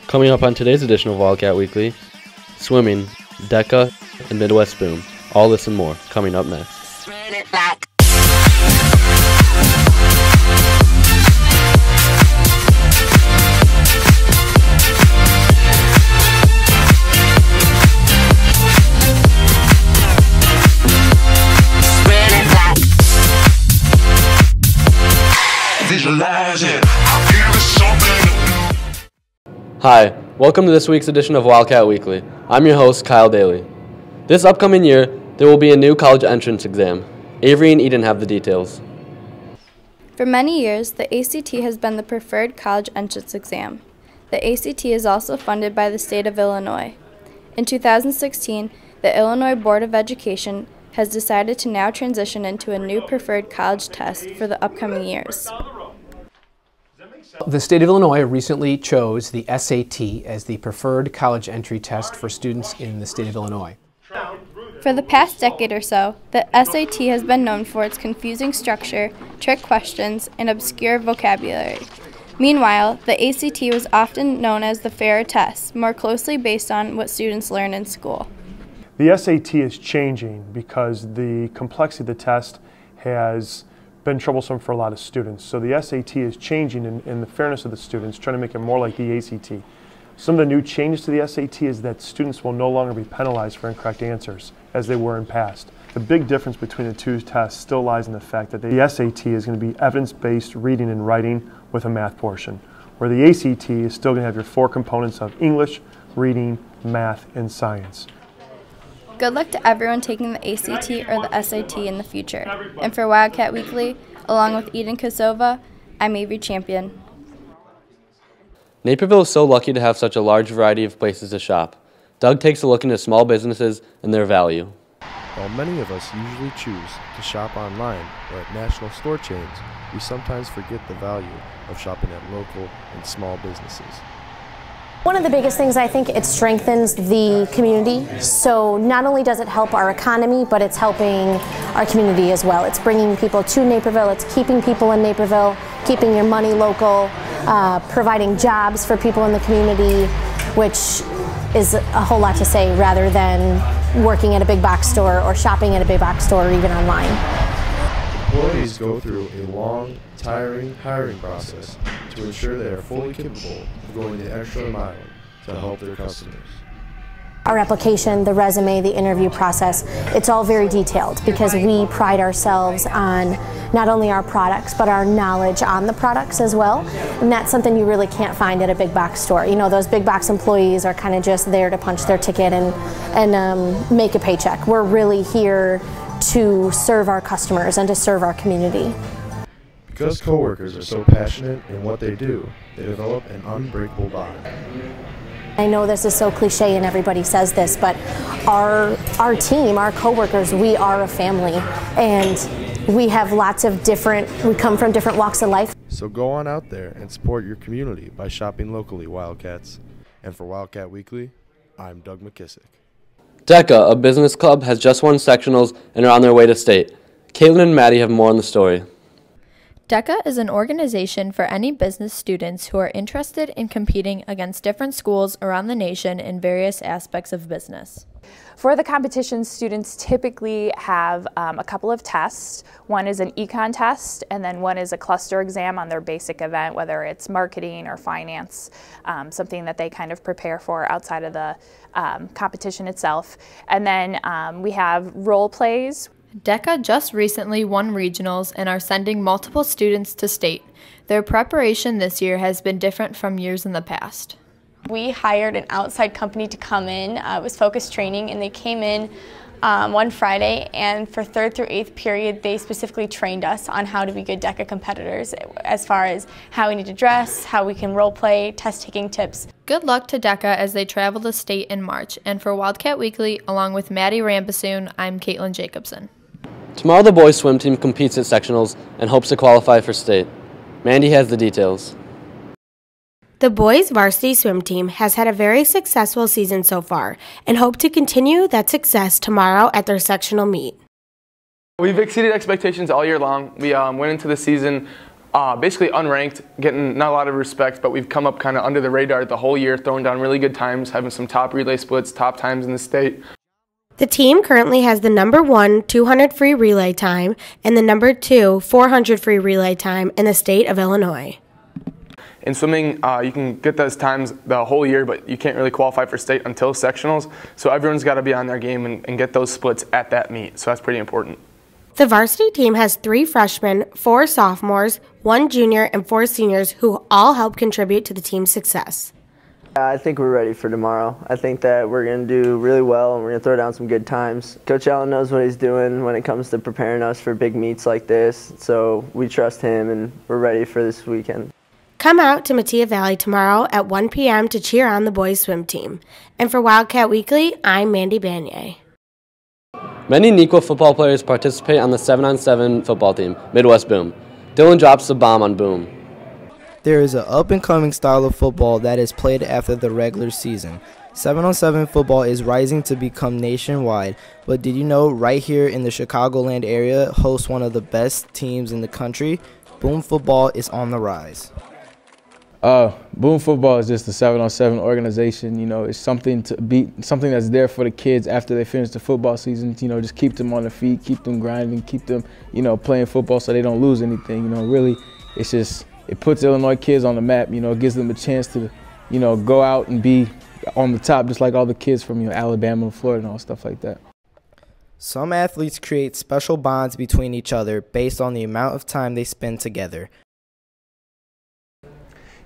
Coming up on today's edition of Wildcat Weekly, swimming, DECA, and Midwest Boom. All this and more coming up next. Visualize it. I'll give it something. Hi, welcome to this week's edition of Wildcat Weekly. I'm your host, Kyle Daly. This upcoming year, there will be a new college entrance exam. Avery and Eden have the details. For many years, the ACT has been the preferred college entrance exam. The ACT is also funded by the state of Illinois. In 2016, the Illinois Board of Education has decided to now transition into a new preferred college test for the upcoming years. The state of Illinois recently chose the SAT as the preferred college entry test for students in the state of Illinois. For the past decade or so, the SAT has been known for its confusing structure, trick questions, and obscure vocabulary. Meanwhile, the ACT was often known as the fairer test, more closely based on what students learn in school. The SAT is changing because the complexity of the test has been troublesome for a lot of students. So the SAT is changing in the fairness of the students, trying to make it more like the ACT. Some of the new changes to the SAT is that students will no longer be penalized for incorrect answers as they were in past. The big difference between the two tests still lies in the fact that the SAT is going to be evidence-based reading and writing with a math portion, where the ACT is still going to have your four components of English, reading, math, and science. Good luck to everyone taking the ACT or the SAT in the future. And for Wildcat Weekly, along with Eden Kosova, I'm Avery Champion. Naperville is so lucky to have such a large variety of places to shop. Doug takes a look into small businesses and their value. While many of us usually choose to shop online or at national store chains, we sometimes forget the value of shopping at local and small businesses. One of the biggest things, I think, it strengthens the community. So not only does it help our economy, but it's helping our community as well. It's bringing people to Naperville, it's keeping people in Naperville, keeping your money local, providing jobs for people in the community, which is a whole lot to say rather than working at a big box store or shopping at a big box store or even online. Employees go through a long, tiring hiring process to ensure they are fully capable of going the extra mile to help their customers. Our application, the resume, the interview process, it's all very detailed because we pride ourselves on not only our products but our knowledge on the products as well, and that's something you really can't find at a big box store. You know, those big box employees are kind of just there to punch their ticket and make a paycheck. We're really here to serve our customers and to serve our community. Because coworkers are so passionate in what they do, they develop an unbreakable bond. I know this is so cliche and everybody says this, but our team, our coworkers, we are a family, and we have lots of we come from different walks of life. So go on out there and support your community by shopping locally, Wildcats. And for Wildcat Weekly, I'm Doug McKissick. DECA, a business club, has just won sectionals and are on their way to state. Caitlin and Maddie have more on the story. DECA is an organization for any business students who are interested in competing against different schools around the nation in various aspects of business. For the competition, students typically have a couple of tests. One is an econ test, and then one is a cluster exam on their basic event, whether it's marketing or finance, something that they kind of prepare for outside of the competition itself. And then we have role plays. DECA just recently won regionals and are sending multiple students to state. Their preparation this year has been different from years in the past. We hired an outside company to come in. It was Focus Training, and they came in one Friday, and for 3rd through 8th period they specifically trained us on how to be good DECA competitors as far as how we need to dress, how we can role play, test taking tips. Good luck to DECA as they travel to state in March. And for Wildcat Weekly, along with Maddie Rambasoon, I'm Caitlin Jacobson. Tomorrow the boys swim team competes at sectionals and hopes to qualify for state. Mandy has the details. The boys' varsity swim team has had a very successful season so far and hope to continue that success tomorrow at their sectional meet. We've exceeded expectations all year long. We went into the season basically unranked, getting not a lot of respect, but we've come up kind of under the radar the whole year, throwing down really good times, having some top relay splits, top times in the state. The team currently has the number 1 200 free relay time and the number 2 400 free relay time in the state of Illinois. In swimming, you can get those times the whole year, but you can't really qualify for state until sectionals. So everyone's got to be on their game and get those splits at that meet. So that's pretty important. The varsity team has 3 freshmen, 4 sophomores, 1 junior, and 4 seniors who all help contribute to the team's success. I think we're ready for tomorrow. I think that we're going to do really well and we're going to throw down some good times. Coach Allen knows what he's doing when it comes to preparing us for big meets like this, so we trust him and we're ready for this weekend. Come out to Mattia Valley tomorrow at 1 p.m. to cheer on the boys' swim team. And for Wildcat Weekly, I'm Mandy Banier. Many Neuqua football players participate on the 7-on-7 football team, Midwest Boom. Dylan drops the bomb on Boom. There is an up-and-coming style of football that is played after the regular season. 7-on-7 football is rising to become nationwide, but did you know right here in the Chicagoland area hosts one of the best teams in the country? Boom football is on the rise. Boom football is just a 7-on-7 organization. You know, it's something that's there for the kids after they finish the football season. You know, just keep them on their feet, keep them grinding, keep them, you know, playing football so they don't lose anything. You know, really, it's just, it puts Illinois kids on the map. You know, it gives them a chance to, you know, go out and be on the top just like all the kids from, you know, Alabama and Florida and all stuff like that. Some athletes create special bonds between each other based on the amount of time they spend together.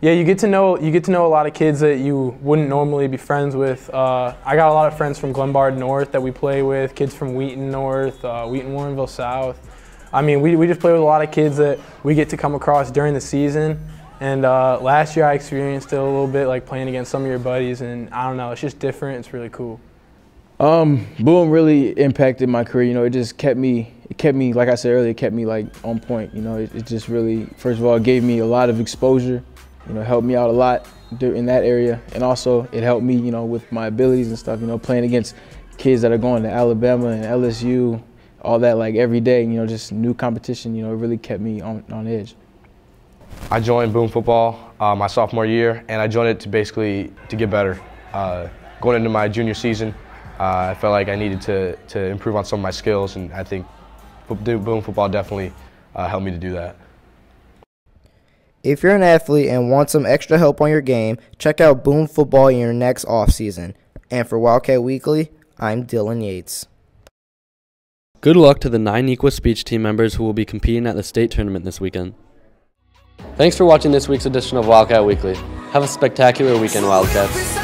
Yeah, you get to know a lot of kids that you wouldn't normally be friends with. I got a lot of friends from Glenbard North that we play with, kids from Wheaton North, Wheaton Warrenville South. I mean, we just play with a lot of kids that we get to come across during the season. And last year I experienced it a little bit, like playing against some of your buddies, and I don't know, it's just different. It's really cool. Boom really impacted my career. You know, it just kept me, like I said earlier, it kept me like on point. You know, it just really, first of all, it gave me a lot of exposure. You know, helped me out a lot in that area, and also it helped me, you know, with my abilities and stuff. You know, playing against kids that are going to Alabama and LSU, all that, like every day. You know, just new competition. You know, it really kept me on edge. I joined Boom Football my sophomore year, and I joined it to get better. Going into my junior season, I felt like I needed to improve on some of my skills, and I think Boom Football definitely helped me to do that. If you're an athlete and want some extra help on your game, check out Boom Football in your next offseason. And for Wildcat Weekly, I'm Dylan Yates. Good luck to the 9 Neuqua speech team members who will be competing at the state tournament this weekend. Thanks for watching this week's edition of Wildcat Weekly. Have a spectacular weekend, Wildcats.